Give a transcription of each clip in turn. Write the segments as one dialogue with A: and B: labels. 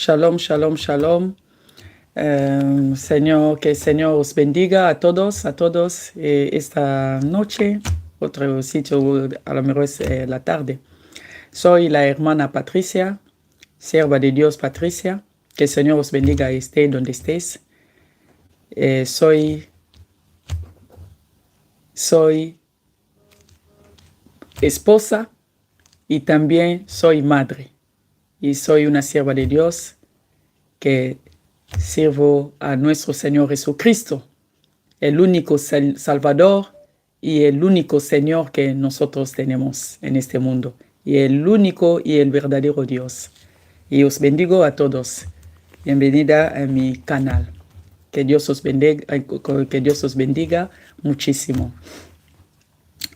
A: Shalom, shalom, shalom. Señor, que el Señor os bendiga a todos, esta noche, otro sitio a lo mejor es la tarde. Soy la hermana Patricia, sierva de Dios Patricia. Que el Señor os bendiga y esté donde estés. Soy esposa y también soy madre. Y soy una sierva de Dios que sirvo a nuestro Señor Jesucristo, el único Salvador y el único Señor que nosotros tenemos en este mundo, y el único y el verdadero Dios. Y os bendigo a todos. Bienvenida a mi canal. Que Dios os bendiga muchísimo.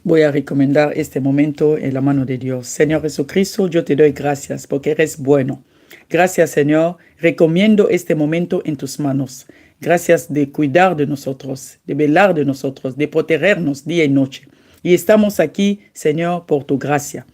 A: Voy a recomendar este momento en la mano de Dios. Señor Jesucristo, yo te doy gracias porque eres bueno. Gracias, Señor. Recomiendo este momento en tus manos. Gracias de cuidar de nosotros, de velar de nosotros, de protegernos día y noche. Y estamos aquí, Señor, por tu gracia.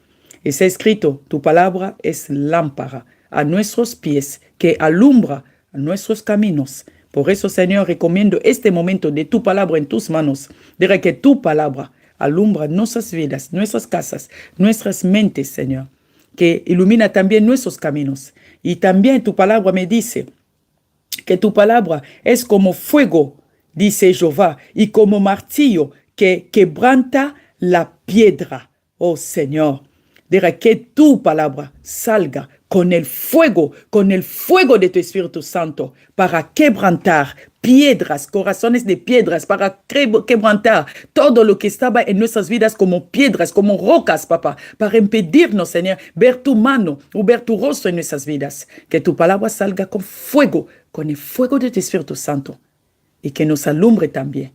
A: Está escrito, tu palabra es lámpara a nuestros pies, que alumbra a nuestros caminos. Por eso, Señor, recomiendo este momento de tu palabra en tus manos, de que tu palabra alumbra nuestras vidas, nuestras casas, nuestras mentes, Señor, que ilumina también nuestros caminos. Y también tu palabra me dice que tu palabra es como fuego, dice Jehová, y como martillo que quebranta la piedra. Oh Señor, deja que tu palabra salga con el fuego de tu Espíritu Santo para quebrantar piedras, corazones de piedras, para quebrantar todo lo que estaba en nuestras vidas como piedras, como rocas, papá, para impedirnos, Señor, ver tu mano o ver tu rostro en nuestras vidas. Que tu palabra salga con el fuego de tu Espíritu Santo, y que nos alumbre también.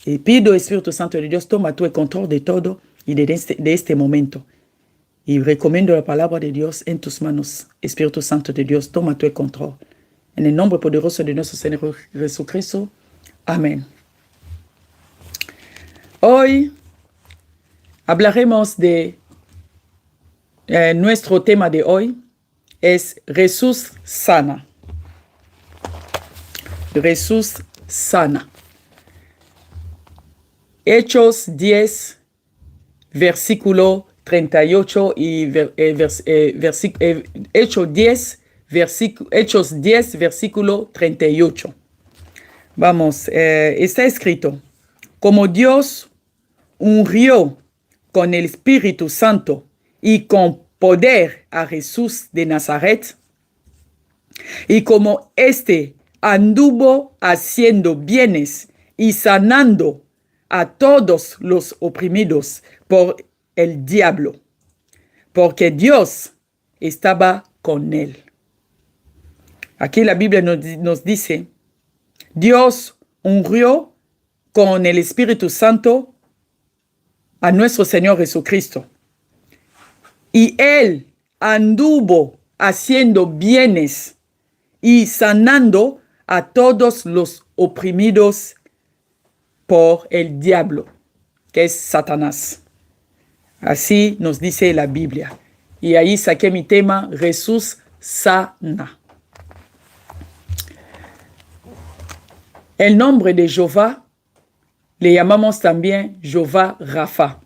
A: Y pido, Espíritu Santo de Dios, toma tú el control de todo y de este momento. Y recomiendo la palabra de Dios en tus manos. Espíritu Santo de Dios, toma tu el control. En el nombre poderoso de nuestro Señor Jesucristo. Amén. Hoy hablaremos de nuestro tema de hoy es Jesús sana. Jesús sana. Hechos 10, versículo 38 y Hechos 10, versículo 38. Vamos, está escrito, como Dios ungió con el Espíritu Santo y con poder a Jesús de Nazaret, y como éste anduvo haciendo bienes y sanando a todos los oprimidos por el diablo, porque Dios estaba con él. Aquí la Biblia nos dice, Dios ungió con el Espíritu Santo a nuestro Señor Jesucristo. Y él anduvo haciendo bienes y sanando a todos los oprimidos por el diablo, que es Satanás. Así nos dice la Biblia. Y ahí saqué mi tema, Jesús sana. El nombre de Jehová le llamamos también Jehová Rafa.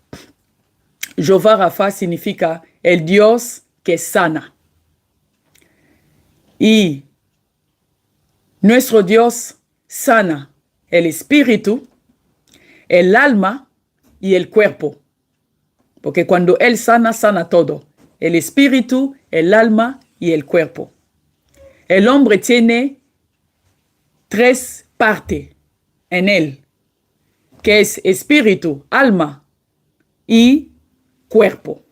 A: Jehová Rafa significa el Dios que sana. Y nuestro Dios sana el espíritu, el alma y el cuerpo. Porque cuando Él sana, sana todo. El espíritu, el alma y el cuerpo. El hombre tiene 3 partes en él, que es espíritu, alma y cuerpo.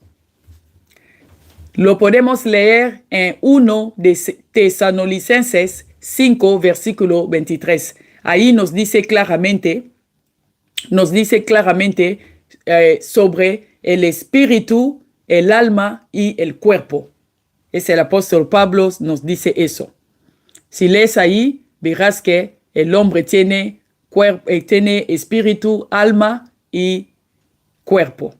A: Lo podemos leer en 1 de Tesalonicenses 5, versículo 23. Ahí nos dice claramente sobre el espíritu, el alma y el cuerpo. Es el apóstol Pablo nos dice eso. Si lees ahí, verás que el hombre tiene espíritu, alma y cuerpo.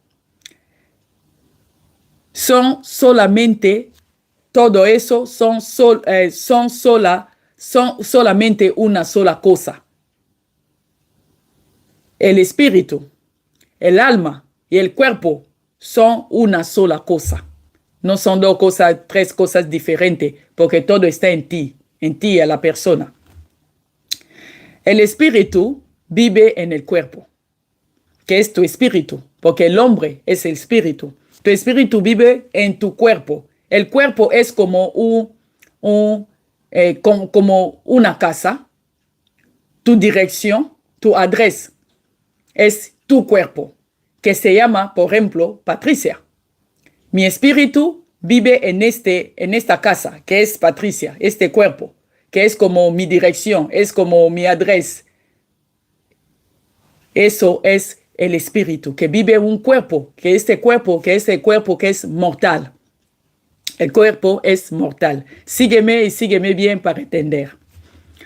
A: Son solamente todo eso son solamente una sola cosa. El espíritu, el alma y el cuerpo son una sola cosa. No son dos cosas, tres cosas diferentes, porque todo está en ti a la persona. El espíritu vive en el cuerpo, que es tu espíritu, porque el hombre es el espíritu. Tu espíritu vive en tu cuerpo. El cuerpo es como como una casa. Tu dirección, tu adresa, es tu cuerpo, que se llama, por ejemplo, Patricia. Mi espíritu vive en esta casa, que es Patricia, este cuerpo, que es como mi dirección, es como mi adresa. Eso es el espíritu, que vive en un cuerpo, que es cuerpo que es mortal. El cuerpo es mortal. Sígueme y sígueme bien para entender.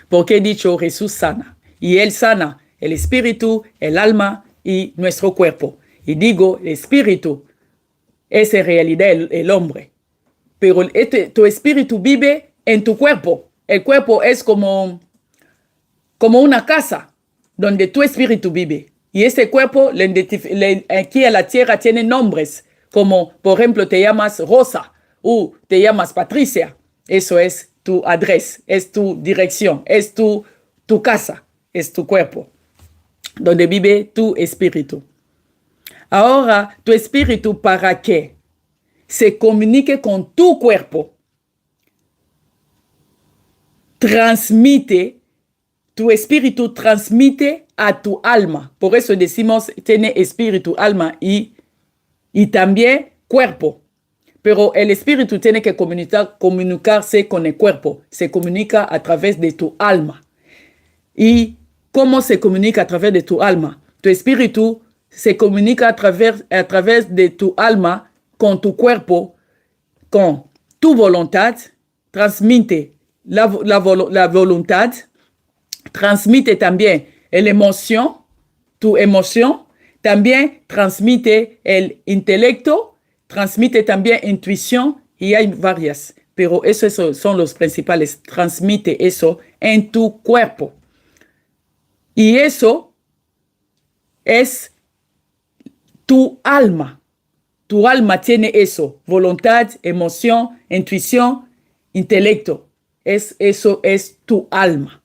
A: Porque he dicho Jesús sana. Y Él sana el espíritu, el alma y nuestro cuerpo. Y digo, el espíritu es en realidad el hombre. Pero tu espíritu vive en tu cuerpo. El cuerpo es como una casa donde tu espíritu vive. Y este cuerpo, aquí en la tierra, tiene nombres. Como, por ejemplo, te llamas Rosa o te llamas Patricia. Eso es tu adresa, es tu dirección, es tu casa, es tu cuerpo, donde vive tu espíritu. Ahora, tu espíritu, ¿para qué? Se comunique con tu cuerpo. Tu espíritu transmite a tu alma. Por eso decimos, tiene espíritu, alma y también cuerpo. Pero el espíritu tiene que comunicarse con el cuerpo. Se comunica a través de tu alma. ¿Y cómo se comunica a través de tu alma? Tu espíritu se comunica a través de tu alma con tu cuerpo, con tu voluntad, transmite la voluntad, transmite también la emoción, tu emoción, también transmite el intelecto, transmite también intuición y hay varias, pero esos son los principales. Transmite eso en tu cuerpo. Y eso es tu alma. Tu alma tiene eso, voluntad, emoción, intuición, intelecto. Eso es tu alma.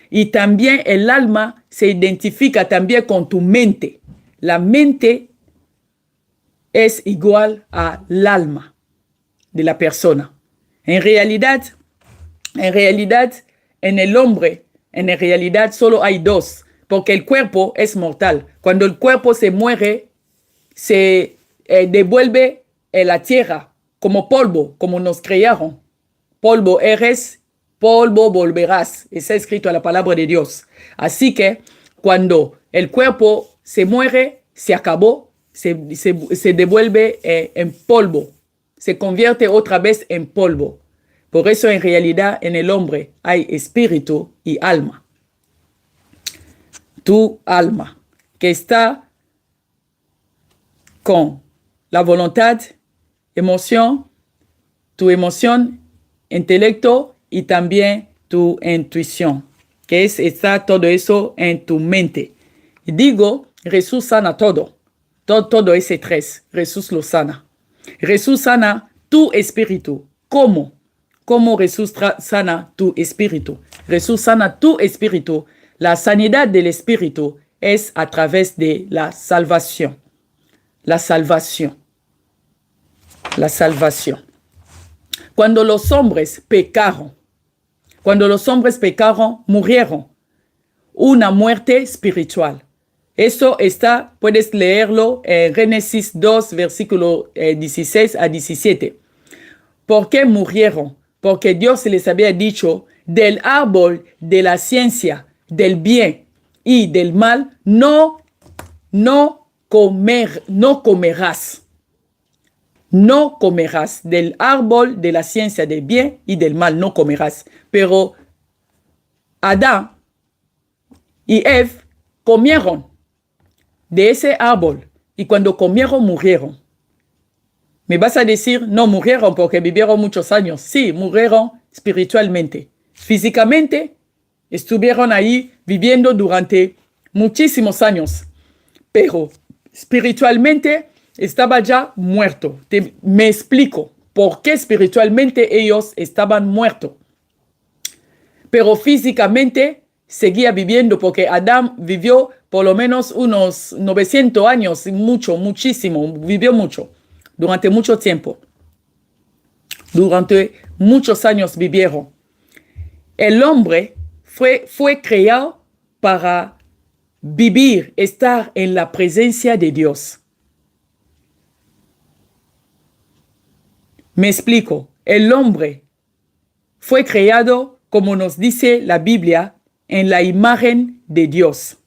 A: Y también el alma se identifica también con tu mente. La mente es igual al alma de la persona. En realidad, en el hombre, en realidad solo hay dos, porque el cuerpo es mortal. Cuando el cuerpo se muere, se devuelve en la tierra como polvo, como nos crearon. Polvo eres, polvo volverás. Está escrito en la palabra de Dios. Así que cuando el cuerpo se muere, se acabó, se devuelve en polvo. Se convierte otra vez en polvo. Por eso en realidad en el hombre hay espíritu y alma. Tu alma, que está con la voluntad, emoción, tu emoción, intelecto y también tu intuición, que está todo eso en tu mente. Y digo, Jesús sana todo ese tres, Jesús lo sana. Jesús sana tu espíritu. ¿Cómo? ¿Cómo Jesús sana tu espíritu? Jesús sana tu espíritu. La sanidad del espíritu es a través de la salvación. La salvación. La salvación. Cuando los hombres pecaron, murieron. Una muerte espiritual. Eso está, puedes leerlo en Génesis 2, versículo 16 a 17. ¿Por qué murieron? Porque Dios les había dicho, del árbol de la ciencia, del bien y del mal, no comerás. No comerás del árbol de la ciencia del bien y del mal, no comerás. Pero Adán y Eva comieron de ese árbol y cuando comieron murieron. Me vas a decir, no murieron porque vivieron muchos años. Sí, murieron espiritualmente. Físicamente, estuvieron ahí viviendo durante muchísimos años. Pero espiritualmente estaba ya muerto. Me explico por qué espiritualmente ellos estaban muertos. Pero físicamente seguía viviendo porque Adán vivió por lo menos unos 900 años, muchísimo, vivió mucho, durante mucho tiempo. Durante muchos años vivieron. El hombre fue creado para vivir, estar en la presencia de Dios. Me explico. El hombre fue creado, como nos dice la Biblia, en la imagen de Dios.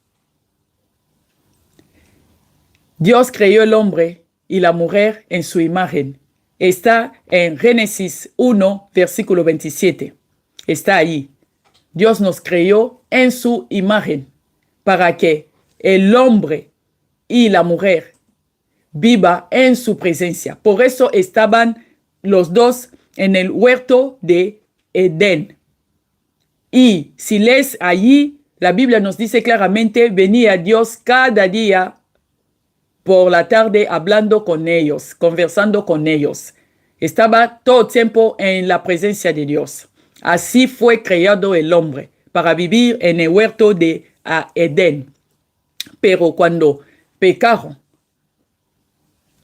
A: Dios creó el hombre y la mujer en su imagen. Está en Génesis 1, versículo 27. Está ahí. Dios nos creó en su imagen para que el hombre y la mujer viva en su presencia. Por eso estaban los dos en el huerto de Edén. Y si lees allí, la Biblia nos dice claramente, venía Dios cada día por la tarde hablando con ellos, conversando con ellos. Estaba todo el tiempo en la presencia de Dios. Así fue creado el hombre, para vivir en el huerto de Edén. Pero cuando pecaron,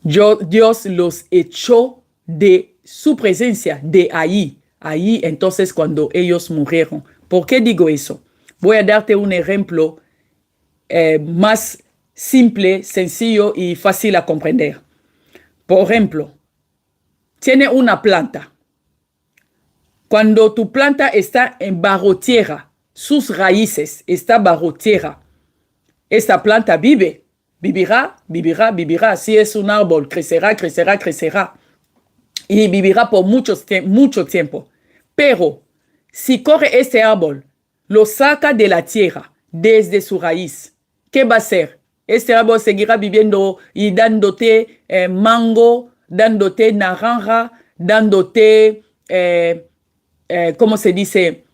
A: Dios los echó de su presencia, de ahí. Ahí entonces cuando ellos murieron. ¿Por qué digo eso? Voy a darte un ejemplo más simple, sencillo y fácil a comprender. Por ejemplo, tiene una planta. Cuando tu planta está en bajo tierra, sus raíces están bajo tierra, esta planta vivirá. Si es un árbol, crecerá. Y vivirá por mucho tiempo. Pero si coge este árbol, lo saca de la tierra, desde su raíz, ¿qué va a hacer? Este árbol seguirá viviendo y dándote mango, dándote naranja, dándote, ¿cómo se dice?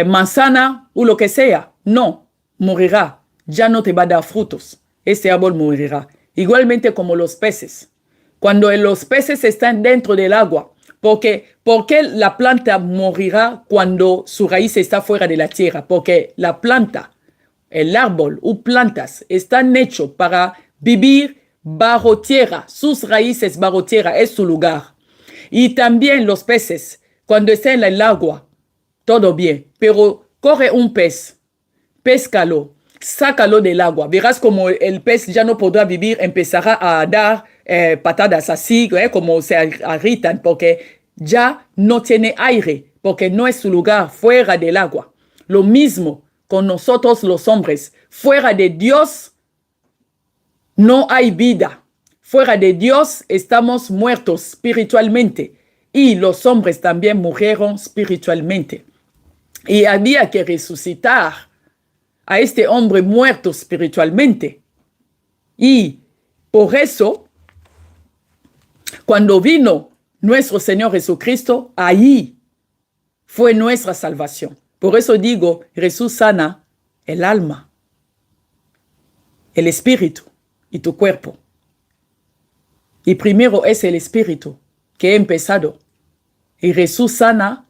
A: Manzana o lo que sea. No, morirá. Ya no te va a dar frutos. Este árbol morirá. Igualmente como los peces. Cuando los peces están dentro del agua, ¿por qué la planta morirá cuando su raíz está fuera de la tierra? Porque la planta, el árbol o plantas están hechos para vivir bajo tierra. Sus raíces bajo tierra es su lugar. Y también los peces, cuando están en el agua, todo bien. Pero coge un pez, péscalo, sácalo del agua. Verás como el pez ya no podrá vivir, empezará a dar patadas así, como se agritan, porque ya no tiene aire, porque no es su lugar fuera del agua. Lo mismo con nosotros los hombres. Fuera de Dios no hay vida. Fuera de Dios estamos muertos espiritualmente. Y los hombres también murieron espiritualmente. Y había que resucitar a este hombre muerto espiritualmente. Y por eso, cuando vino nuestro Señor Jesucristo, ahí fue nuestra salvación. Por eso digo, Jesús sana el alma, el espíritu y tu cuerpo. Y primero es el espíritu que ha empezado. Y Jesús sana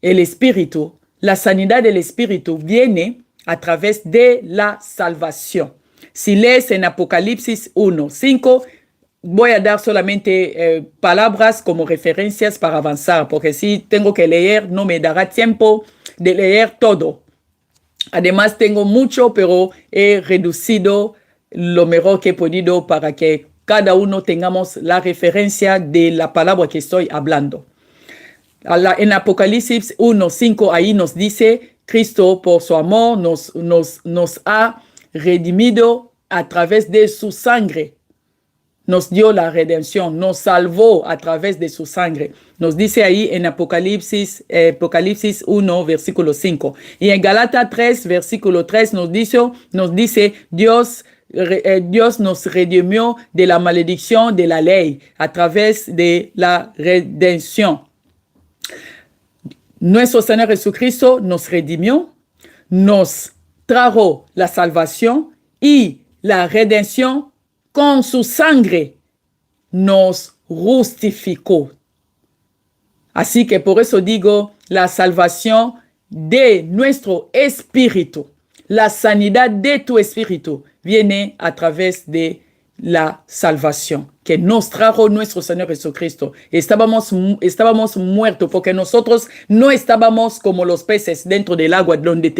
A: el espíritu. La sanidad del espíritu viene a través de la salvación. Si lees en Apocalipsis 1:5, voy a dar solamente palabras como referencias para avanzar, porque si tengo que leer, no me dará tiempo de leer todo. Además, tengo mucho, pero he reducido lo mejor que he podido para que cada uno tengamos la referencia de la palabra que estoy hablando. En Apocalipsis 1:5, ahí nos dice, Cristo por su amor nos ha redimido a través de su sangre. Nos dio la redención, nos salvó a través de su sangre. Nos dice ahí en Apocalipsis 1, versículo 5. Y en Gálatas 3, versículo 3 nos dice, Dios Dios nos redimió de la malédiction de la ley a través de la redención. Nuestro Señor Jesucristo nos redimió, nos trajo la salvación y la redención con su sangre nos justificó. Así que por eso digo, la salvación de nuestro espíritu, la sanidad de tu espíritu viene a través de la salvación que nos trajo nuestro Señor Jesucristo. Estábamos muertos porque nosotros no estábamos como los peces dentro del agua donde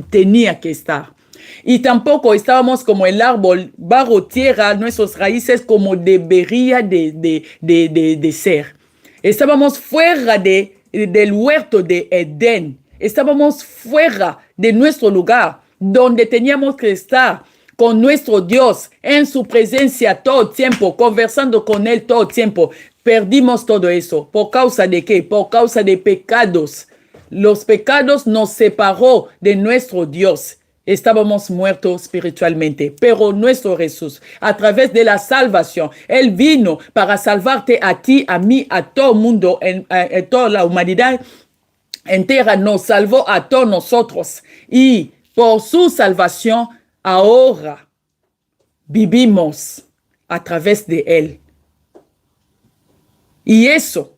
A: tenía que estar. Y tampoco estábamos como el árbol bajo tierra, nuestras raíces como debería de ser. Estábamos fuera del huerto de Edén. Estábamos fuera de nuestro lugar donde teníamos que estar con nuestro Dios en su presencia todo tiempo, conversando con Él todo tiempo. Perdimos todo eso. ¿Por causa de qué? Por causa de pecados. Los pecados nos separó de nuestro Dios. Estábamos muertos espiritualmente, pero nuestro Jesús, a través de la salvación, Él vino para salvarte a ti, a mí, a todo el mundo, en toda la humanidad entera, nos salvó a todos nosotros. Y por su salvación, ahora vivimos a través de Él. Y eso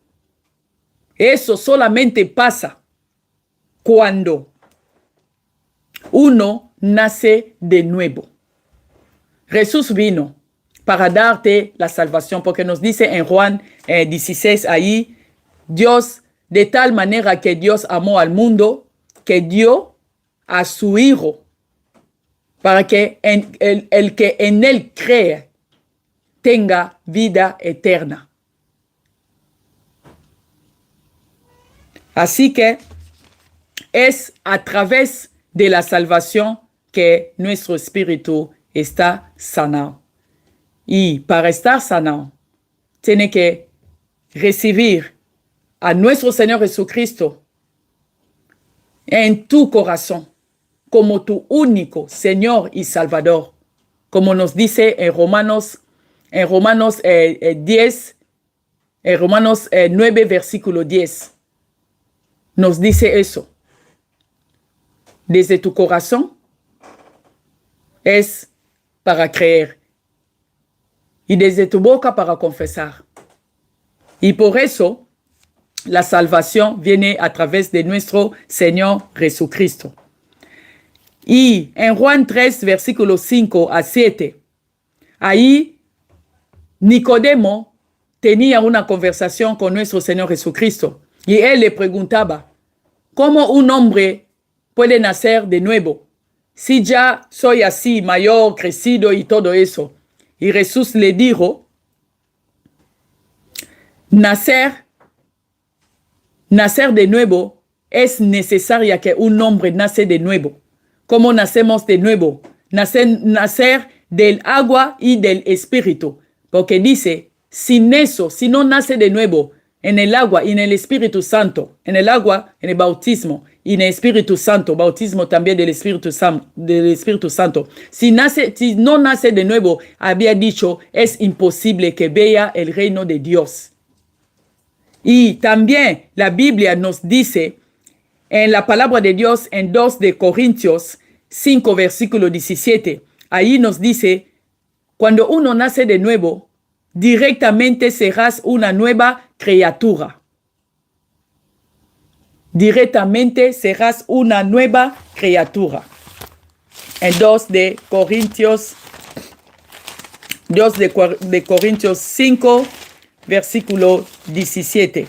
A: solamente pasa cuando uno nace de nuevo. Jesús vino para darte la salvación, porque nos dice en Juan 16 ahí, Dios, de tal manera que Dios amó al mundo, que dio a su Hijo, para que el que en Él cree tenga vida eterna. Así que es a través de la salvación que nuestro espíritu está sanado. Y para estar sanado, tiene que recibir a nuestro Señor Jesucristo en tu corazón como tu único Señor y Salvador, como nos dice en Romanos 9, versículo 10. Nos dice eso. Desde tu corazón es para creer y desde tu boca para confesar. Y por eso la salvación viene a través de nuestro Señor Jesucristo. Y en Juan 3, versículos 5 a 7, ahí Nicodemo tenía una conversación con nuestro Señor Jesucristo y él le preguntaba, ¿cómo un hombre puede nacer de nuevo si ya soy así, mayor, crecido y todo eso? Y Jesús le dijo, nacer de nuevo es necesario que un hombre nace de nuevo. ¿Cómo nacemos de nuevo? Nacer del agua y del espíritu. Porque dice, sin eso, si no nace de nuevo en el agua y en el Espíritu Santo, en el agua, en el bautismo y en el Espíritu Santo, bautismo también del Espíritu Santo. Si no nace de nuevo, había dicho, es imposible que vea el reino de Dios. Y también la Biblia nos dice en la palabra de Dios en 2 de Corintios 5, versículo 17. Ahí nos dice, cuando uno nace de nuevo, directamente serás una nueva criatura. Directamente serás una nueva criatura. En 2 de Corintios 5, versículo 17.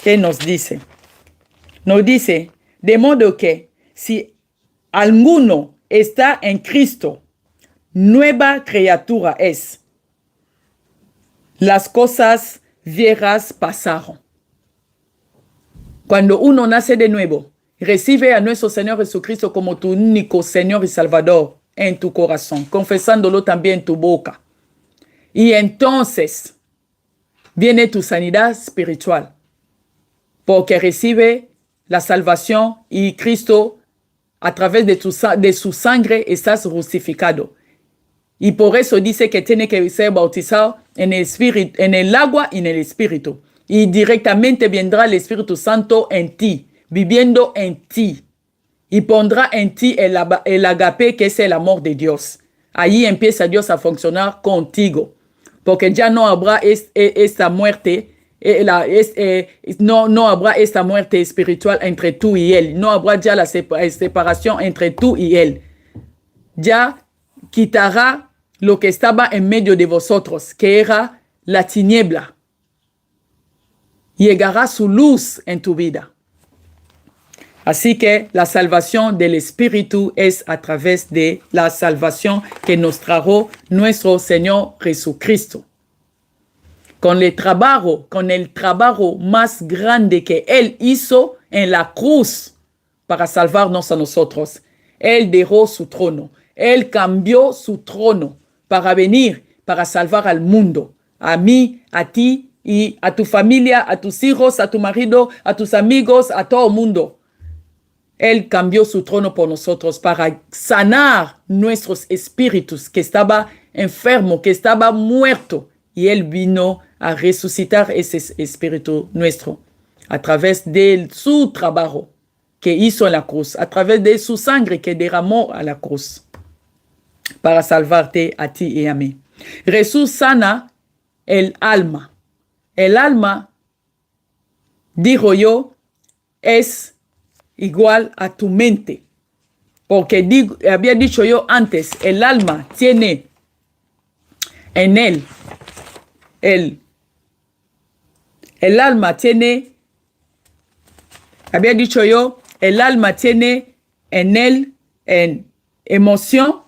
A: ¿Qué nos dice? Nos dice, de modo que si alguno está en Cristo, nueva criatura es. Las cosas viejas pasaron. Cuando uno nace de nuevo, recibe a nuestro Señor Jesucristo como tu único Señor y Salvador en tu corazón, confesándolo también en tu boca. Y entonces viene tu sanidad espiritual, porque recibe la salvación y Cristo, a través de su sangre, estás justificado. Y por eso dice que tiene que ser bautizado en el espíritu, en el agua y en el espíritu. Y directamente vendrá el Espíritu Santo en ti, viviendo en ti. Y pondrá en ti el agape, que es el amor de Dios. Ahí empieza Dios a funcionar contigo. Porque ya no habrá esta muerte, no habrá esta muerte espiritual entre tú y Él. No habrá ya la separación entre tú y Él. Ya quitará lo que estaba en medio de vosotros, que era la tiniebla. Llegará su luz en tu vida. Así que la salvación del Espíritu es a través de la salvación que nos trajo nuestro Señor Jesucristo. Con el trabajo más grande que Él hizo en la cruz para salvarnos a nosotros. Él dejó su trono. Él cambió su trono para venir, para salvar al mundo. A mí, a ti y a tu familia, a tus hijos, a tu marido, a tus amigos, a todo el mundo. Él cambió su trono por nosotros para sanar nuestros espíritus que estaba enfermo, que estaba muerto. Y Él vino a resucitar ese espíritu nuestro a través de su trabajo que hizo en la cruz, a través de su sangre que derramó a la cruz para salvarte a ti y a mí. Jesús sana el alma. El alma, digo yo, es igual a tu mente. Porque había dicho yo antes, el alma tiene en él, el alma tiene, había dicho yo, el alma tiene en él, en emoción,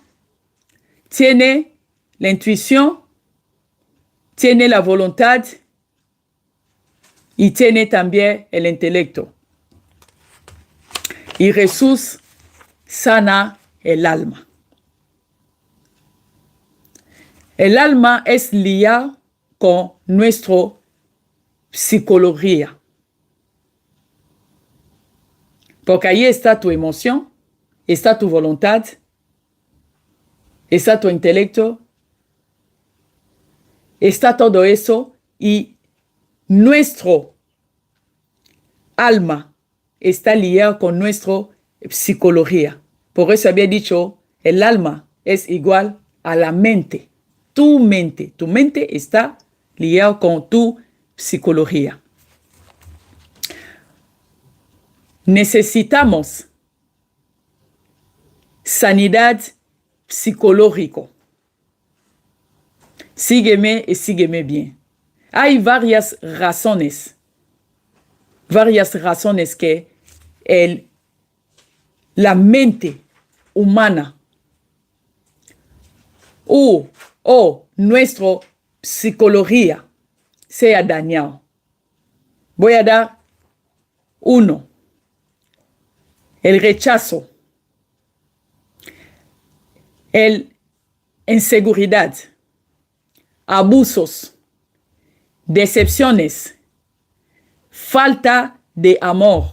A: tiene la intuición, tiene la voluntad y tiene también el intelecto. Y Jesús sana el alma. El alma es liada con nuestra psicología. Porque ahí está tu emoción, está tu voluntad, está tu intelecto, está todo eso y nuestro alma está liado con nuestra psicología. Por eso había dicho, el alma es igual a la mente. Tu mente está liada con tu psicología. Necesitamos sanidad psicológica. Sígueme y sígueme bien. Hay varias razones que la mente humana o nuestra psicología sea dañada. Voy a dar uno. El rechazo, inseguridad, abusos, decepciones, falta de amor.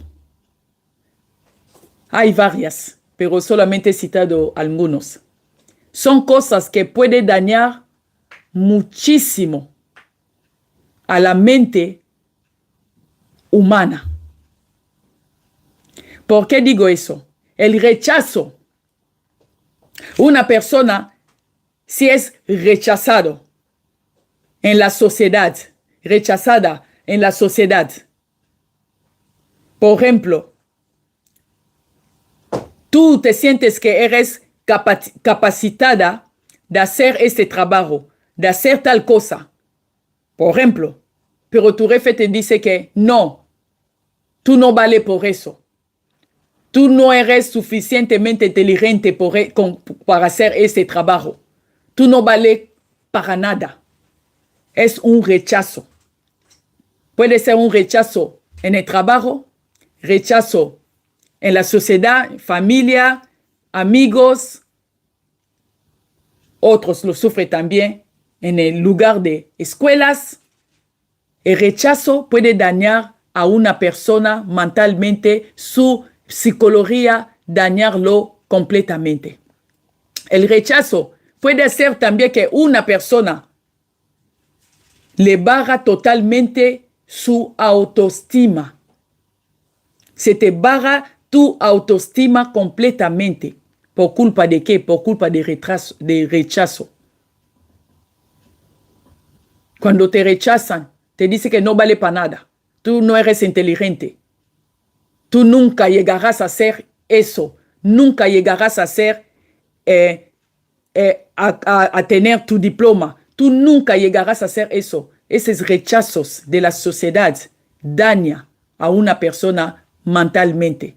A: Hay varias, pero solamente he citado algunos. Son cosas que pueden dañar muchísimo a la mente humana. ¿Por qué digo eso? El rechazo. Una persona, si es rechazado en la sociedad, rechazada en la sociedad. Por ejemplo, tú te sientes que eres capacitada de hacer este trabajo, de hacer tal cosa. Por ejemplo, pero tu jefe te dice que no, tú no vales por eso. Tú no eres suficientemente inteligente para hacer este trabajo. Tú no vales para nada. Es un rechazo. Puede ser un rechazo en el trabajo, rechazo en la sociedad, familia, amigos. Otros lo sufren también en el lugar de escuelas. El rechazo puede dañar a una persona mentalmente, su psicología, dañarlo completamente. El rechazo puede ser también que una persona le baja totalmente su autoestima. Se te baja tu autoestima completamente. ¿Por culpa de qué? Por culpa de rechazo. Cuando te rechazan, te dicen que no vale para nada. Tú no eres inteligente. Tú nunca llegarás a hacer eso. Nunca llegarás a hacer, a tener tu diploma. Tú nunca llegarás a hacer eso. Esos rechazos de la sociedad dañan a una persona mentalmente.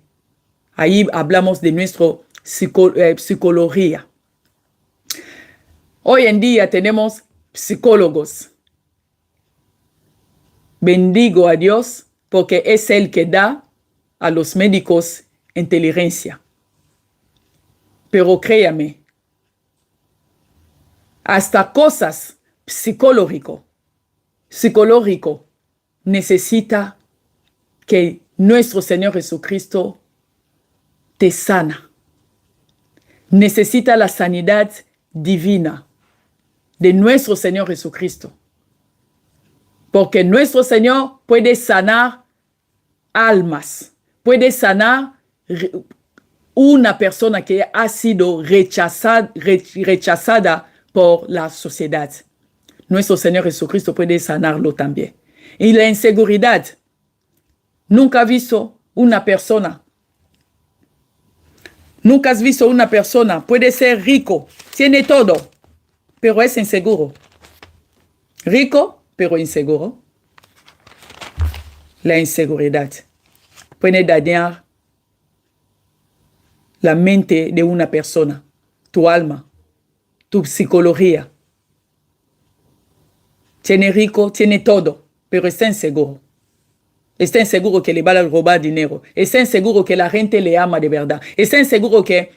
A: Ahí hablamos de nuestra psicología. Hoy en día tenemos psicólogos. Bendigo a Dios porque es Él que da a los médicos inteligencia. Pero créame, hasta cosas psicológico necesita que nuestro Señor Jesucristo te sana. Necesita la sanidad divina de nuestro Señor Jesucristo. Porque nuestro Señor puede sanar almas, puede sanar una persona que ha sido rechazada por la sociedad. Nuestro Señor Jesucristo puede sanarlo también. Y la inseguridad. Nunca has visto una persona. Nunca has visto una persona. Puede ser rico, tiene todo, pero es inseguro. Rico, pero inseguro. La inseguridad puede dañar la mente de una persona, tu alma, tu psicología. Tiene rico, tiene todo, pero está inseguro. Está inseguro que le va a robar dinero. Está inseguro que la gente le ama de verdad. Está inseguro que,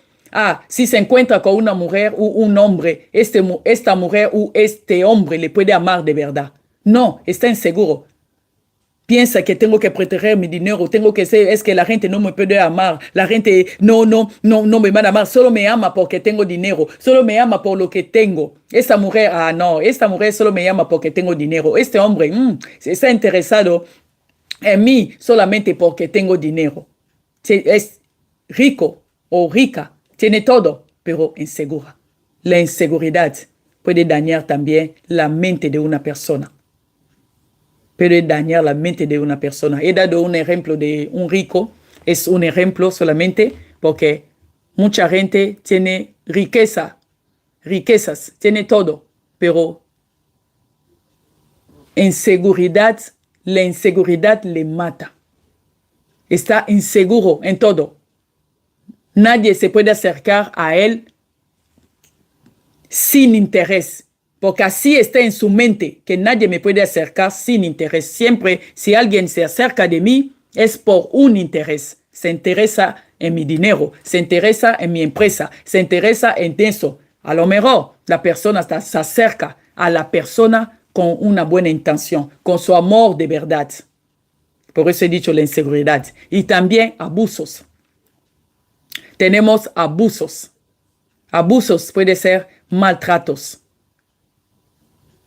A: si se encuentra con una mujer o un hombre, esta mujer o este hombre le puede amar de verdad. No, está inseguro. Piensa que tengo que proteger mi dinero, tengo que ser, es que la gente no me puede amar, la gente no me van a amar, solo me ama porque tengo dinero, solo me ama por lo que tengo. Esta mujer, esta mujer solo me ama porque tengo dinero. Este hombre está interesado en mí solamente porque tengo dinero. Es rico o rica, tiene todo, pero insegura. La inseguridad puede dañar también la mente de una persona. Puede dañar la mente de una persona. He dado un ejemplo de un rico. Es un ejemplo solamente porque mucha gente tiene riquezas, tiene todo, pero la inseguridad le mata. Está inseguro en todo. Nadie se puede acercar a él sin interés. Porque así está en su mente, que nadie me puede acercar sin interés. Siempre, si alguien se acerca de mí, es por un interés. Se interesa en mi dinero, se interesa en mi empresa, se interesa en eso. A lo mejor la persona se acerca a la persona con una buena intención, con su amor de verdad. Por eso he dicho la inseguridad. Y también abusos. Tenemos abusos. Abusos puede ser maltratos.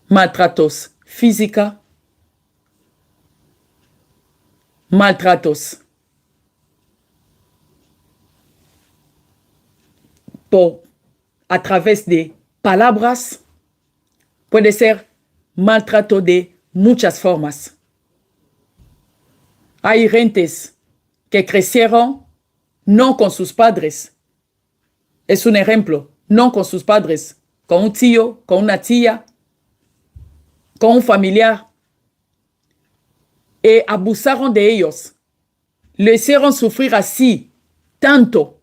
A: Maltratos física, maltratos a través de palabras, puede ser maltrato de muchas formas. Hay gentes que crecieron no con sus padres. Es un ejemplo, no con sus padres, con un tío, con una tía, con un familiar, y abusaron de ellos, le hicieron sufrir así tanto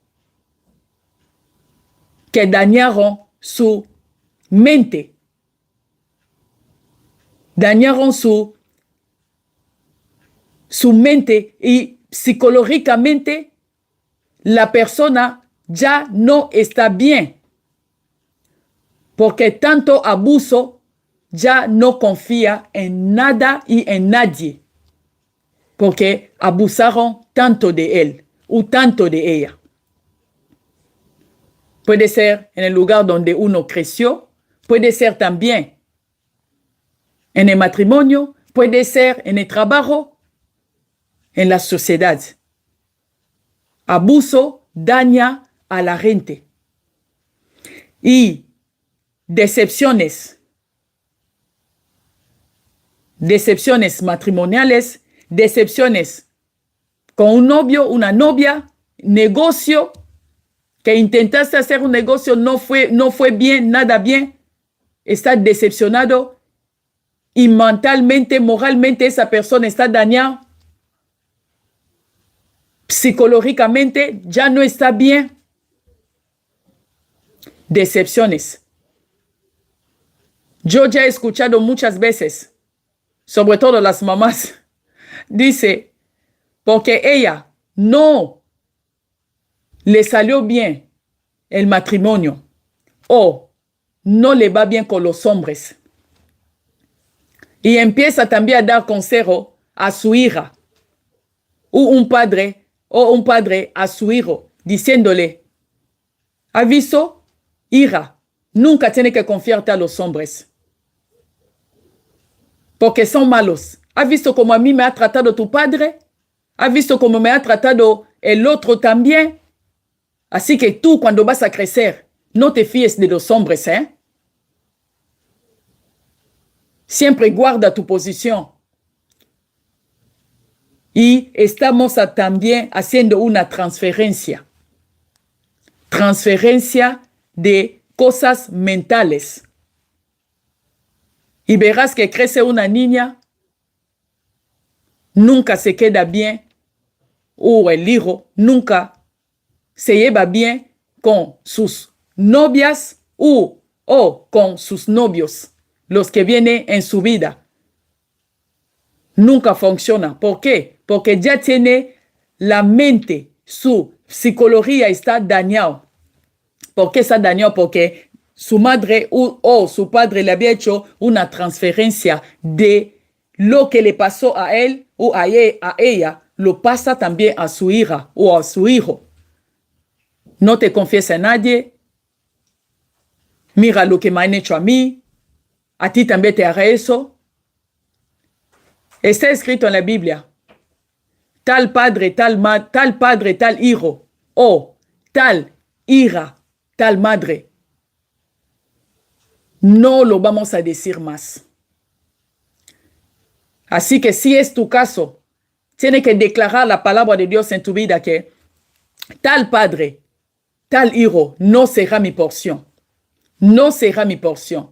A: que dañaron su mente, dañaron su mente y psicológicamente la persona ya no está bien porque tanto abuso ya no confía en nada y en nadie, porque abusaron tanto de él o tanto de ella. puede ser en el lugar donde uno creció, puede ser también en el matrimonio, puede ser en el trabajo, en la sociedad. Abuso daña a la gente. Y decepciones matrimoniales, decepciones con un novio, una novia, negocio, que intentaste hacer un negocio, no fue bien, nada bien, estás decepcionado y mentalmente, moralmente esa persona está dañada, psicológicamente ya no está bien. Decepciones. Yo ya he escuchado muchas veces, sobre todo las mamás, dice, porque ella no le salió bien el matrimonio o no le va bien con los hombres. Y empieza también a dar consejo a su hija o un padre a su hijo, diciéndole, ¿has visto, hija? Nunca tienes que confiarte a los hombres, porque son malos. ¿Has visto cómo a mí me ha tratado tu padre? ¿Has visto cómo me ha tratado el otro también? Así que tú, cuando vas a crecer, no te fíes de los hombres, ¿eh? Siempre guarda tu posición. Y estamos también haciendo una transferencia. Transferencia de cosas mentales. Y verás que crece una niña, nunca se queda bien, o el hijo nunca se lleva bien con sus novias o con sus novios, los que vienen en su vida. Nunca funciona. ¿Por qué? Porque ya tiene la mente, su psicología está dañada. ¿Por qué está dañada? Porque su madre o su padre le había hecho una transferencia de lo que le pasó a él o a ella, lo pasa también a su hija o a su hijo. No te confíes en nadie. Mira lo que me han hecho a mí. A ti también te haré eso. Está escrito en la Biblia. Tal padre, tal hijo. O tal hija, tal madre. No lo vamos a decir más. Así que si es tu caso, tienes que declarar la palabra de Dios en tu vida que tal padre, tal hijo no será mi porción. No será mi porción.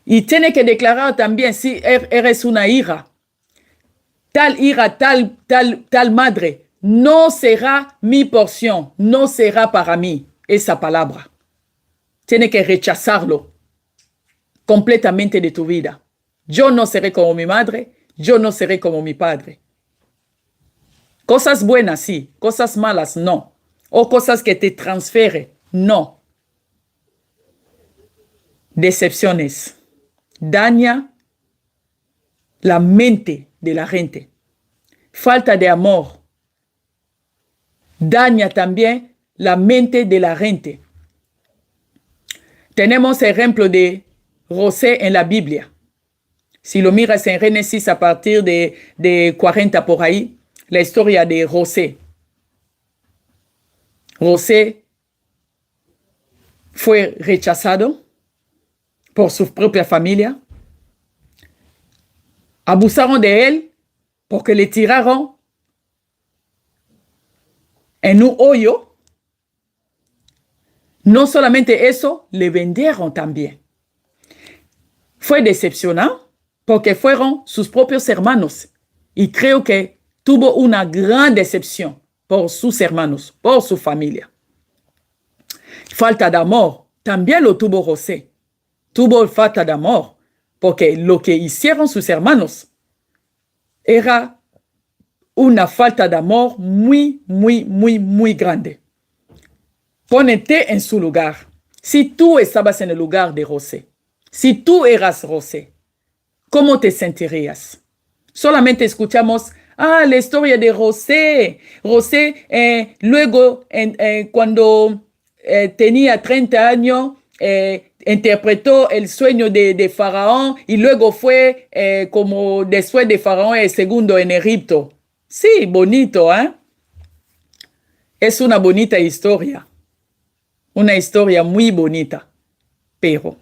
A: Y tienes que declarar también si eres una hija, tal madre, no será mi porción, no será para mí esa palabra. Tienes que rechazarlo completamente de tu vida. Yo no seré como mi madre, yo no seré como mi padre. Cosas buenas, sí, cosas malas, no. O cosas que te transfieren, no. Decepciones. Daña la mente de la gente. Falta de amor. Daña también la mente de la gente. Tenemos el ejemplo de José en la Biblia. Si lo miras en Génesis a partir de 40 por ahí, la historia de José. José fue rechazado por su propia familia. Abusaron de él porque le tiraron en un hoyo. No solamente eso, le vendieron también. Fue decepcionante porque fueron sus propios hermanos. Y creo que tuvo una gran decepción por sus hermanos, por su familia. Falta de amor, también lo tuvo José. Tuvo falta de amor, porque lo que hicieron sus hermanos era una falta de amor muy, muy, muy, muy grande. Pónete en su lugar. Si tú estabas en el lugar de José, si tú eras José, ¿cómo te sentirías? Solamente escuchamos, la historia de José. José, luego, cuando tenía 30 años, interpretó el sueño de Faraón y luego fue como después de Faraón el segundo en Egipto. Sí, bonito, ¿eh? Es una bonita historia. Una historia muy bonita. Pero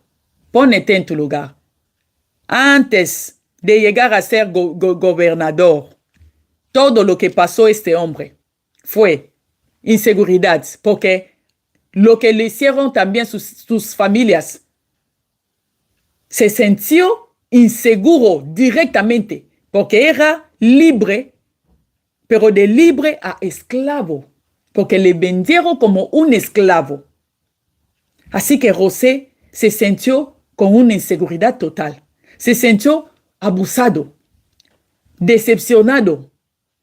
A: ponete en tu lugar. Antes de llegar a ser gobernador, todo lo que pasó este hombre fue inseguridad, porque lo que le hicieron también sus familias, se sintió inseguro directamente, porque era libre, pero de libre a esclavo, porque le vendieron como un esclavo. Así que José se sintió con una inseguridad total. Se sintió abusado, decepcionado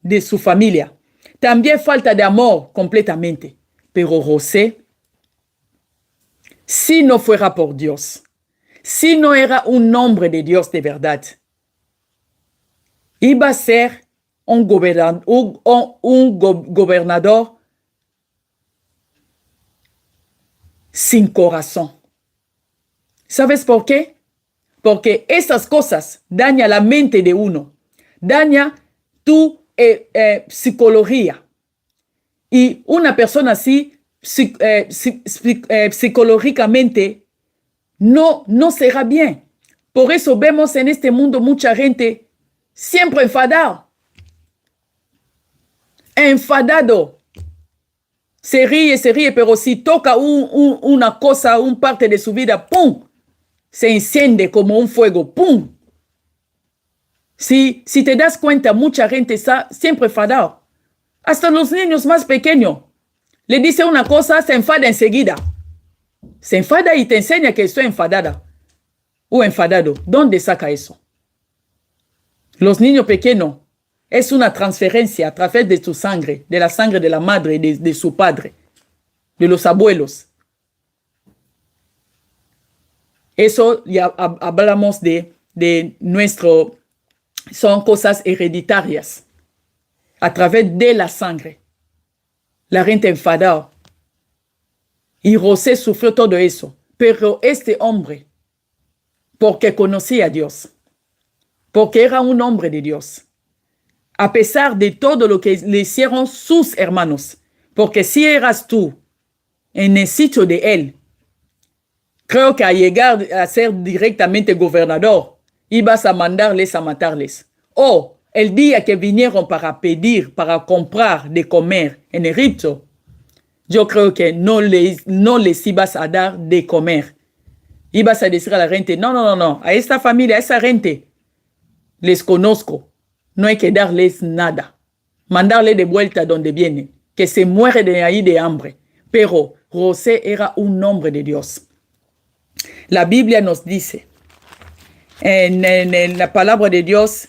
A: de su familia. También falta de amor completamente. Pero José, si no fuera por Dios, si no era un hombre de Dios de verdad, iba a ser un gobernador sin corazón. ¿Sabes por qué? Porque esas cosas dañan la mente de uno, daña tu psicología. Y una persona así, psicológicamente, no será bien. Por eso vemos en este mundo mucha gente siempre enfadado. Se ríe, pero si toca una cosa, una parte de su vida, ¡pum!, se enciende como un fuego, ¡pum! Si te das cuenta, mucha gente está siempre enfadada. Hasta los niños más pequeños. Le dice una cosa, se enfada enseguida. Se enfada y te enseña que estoy enfadada o enfadado. ¿Dónde saca eso? Los niños pequeños es una transferencia a través de tu sangre, de la sangre de la madre, de su padre, de los abuelos. Eso ya hablamos de nuestro, son cosas hereditarias a través de la sangre. La gente enfadada. Y José sufrió todo eso. Pero este hombre, porque conocía a Dios, porque era un hombre de Dios, a pesar de todo lo que le hicieron sus hermanos, porque si eras tú en el sitio de él, creo que a llegar a ser directamente gobernador, ibas a mandarles a matarles. O el día que vinieron para pedir, para comprar de comer en Egipto, yo creo que no les ibas a dar de comer. Ibas a decir a la gente, no, a esta familia, a esa gente, les conozco. No hay que darles nada. Mandarles de vuelta donde vienen, que se muere de ahí de hambre. Pero José era un hombre de Dios. La Biblia nos dice, en la palabra de Dios,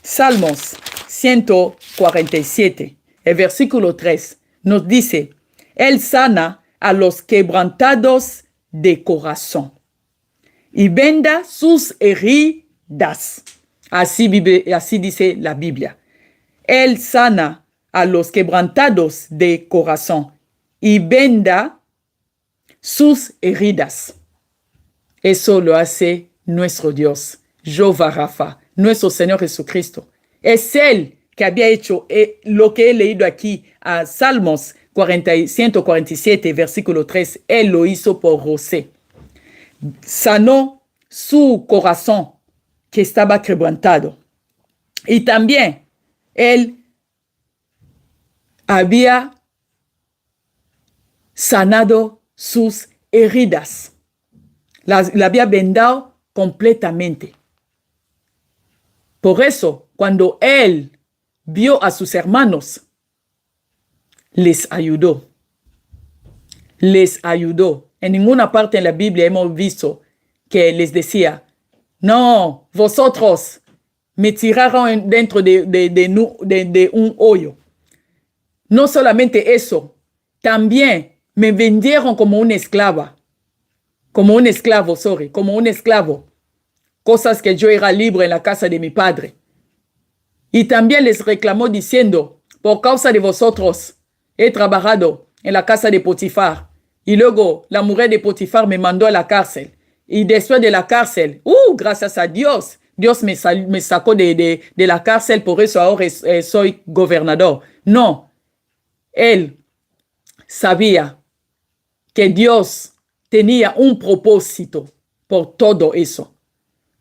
A: Salmos 147, el versículo 3, nos dice, Él sana a los quebrantados de corazón y venda sus heridas. Así dice la Biblia. Él sana a los quebrantados de corazón y venda sus heridas. Eso lo hace nuestro Dios, Jehová Rafa, nuestro Señor Jesucristo. Es Él que había hecho lo que he leído aquí a Salmos 147, versículo 3. Él lo hizo por José. Sanó su corazón que estaba quebrantado. Y también Él había sanado sus heridas. La había vendado completamente. Por eso, cuando él vio a sus hermanos, les ayudó. Les ayudó. En ninguna parte en la Biblia hemos visto que les decía, no, vosotros me tiraron dentro de un hoyo. No solamente eso, también me vendieron como una esclava. Como un esclavo. Cosas que yo era libre en la casa de mi padre. Y también les reclamó diciendo, por causa de vosotros he trabajado en la casa de Potifar. Y luego la mujer de Potifar me mandó a la cárcel. Y después de la cárcel, gracias a Dios, Dios me sacó de la cárcel, por eso ahora soy gobernador. No, él sabía que Dios tenía un propósito por todo eso.